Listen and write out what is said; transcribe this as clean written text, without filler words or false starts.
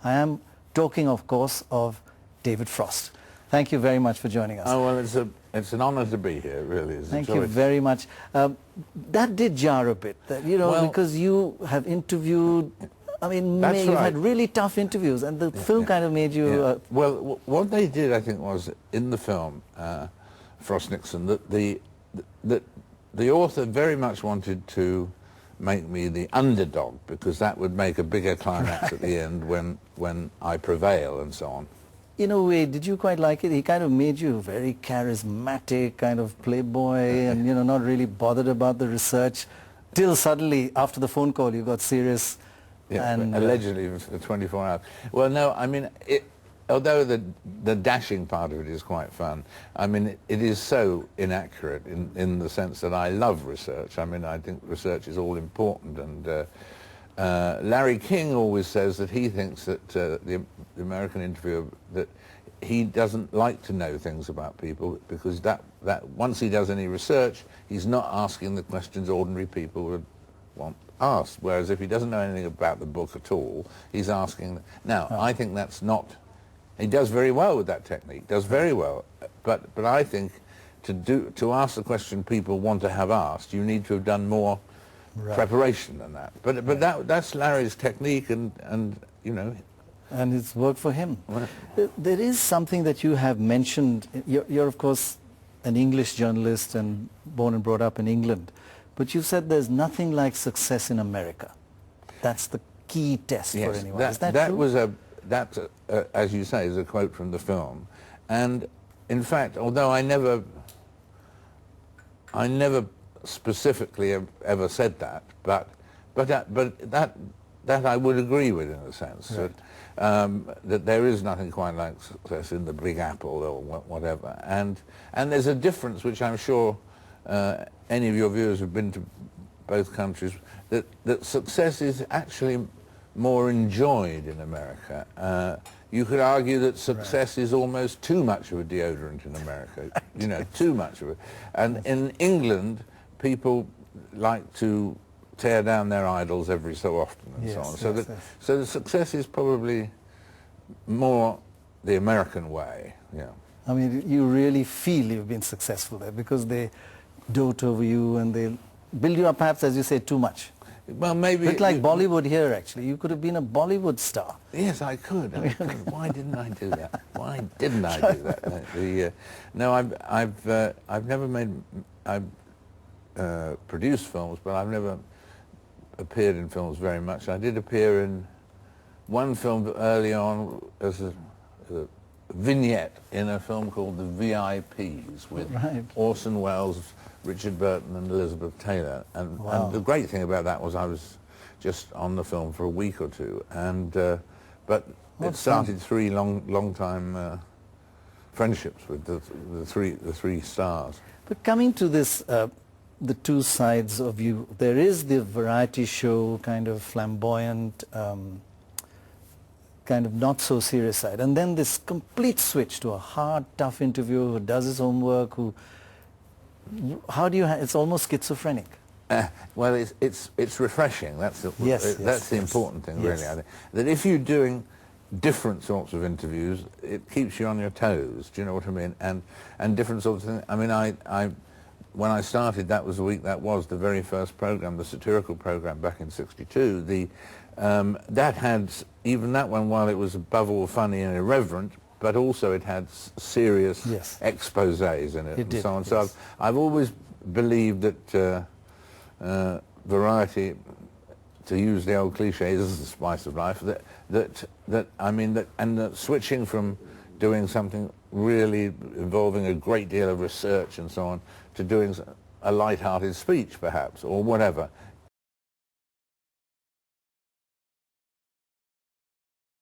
I am talking, of course, of David Frost. Thank you very much for joining us. Oh, well, it's an honour to be here, really. It's Thank you very much. That did jar a bit, well, because you have interviewed, I mean, you've had really tough interviews, and the film kind of made you... Well, what they did, I think, was in the film, Frost Nixon, that the author very much wanted to make me the underdog, because that would make a bigger climax at the end when I prevail and so on. In a way, did you quite like it? He kind of made you very charismatic, kind of playboy, and, you know, not really bothered about the research, till suddenly, after the phone call, you got serious. Yeah, and allegedly for 24 hours. Well, no, I mean, although the dashing part of it is quite fun, I mean, it is so inaccurate in the sense that I love research. I mean, I think research is all important, and Larry King always says that he thinks that the American interviewer, that he doesn't like to know things about people, because that once he does any research, he's not asking the questions ordinary people would want asked, whereas if he doesn't know anything about the book at all, he's asking. Now, I think that's not... He does very well with that technique, does very well, but I think to ask the question people want to have asked, you need to have done more preparation than that. But that's Larry's technique, and you know... And it's worked for him. Well, there is something that you have mentioned. You're of course an English journalist and born and brought up in England, but you said there's nothing like success in America. That's the key test for anyone. Is that true? That, as you say, is a quote from the film. And in fact, although I never specifically ever said that, but that I would agree with, in a sense, that there is nothing quite like success in the Big Apple or whatever. And there's a difference, which I'm sure any of your viewers who've been to both countries, that success is actually more enjoyed in America. You could argue that success is almost too much of a deodorant in America, you know, too much of it. And in England, people like to tear down their idols every so often and so on. So the success is probably more the American way, yeah. I mean, you really feel you've been successful there, because they dote over you and they build you up, perhaps, as you say, too much. Well, maybe... A bit like Bollywood here, actually. You could have been a Bollywood star. Yes, I could. Why didn't I do that? Why didn't I do that? No, I've never made... I've produced films, but I've never appeared in films very much. I did appear in one film early on as a vignette in a film called The VIPs with Orson Welles, Richard Burton and Elizabeth Taylor, and the great thing about that was I was just on the film for a week or two, and but it started three long time friendships with the three stars. But coming to this, the two sides of you, there is the variety show kind of flamboyant, kind of not so serious side, and then this complete switch to a hard, tough interviewer who does his homework, who... How do you... it's almost schizophrenic. Well, it's refreshing. That's the important thing, really. I think that if you're doing different sorts of interviews, it keeps you on your toes. Do you know what I mean? And different sorts of things. I mean, when I started, that was the week that was the very first program, the satirical program back in '62. That had, even that one, while it was above all funny and irreverent, but also it had serious exposés in it and so on. So I've always believed that variety, to use the old cliché, is the spice of life. That switching from doing something really involving a great deal of research and so on to doing a light-hearted speech, perhaps, or whatever,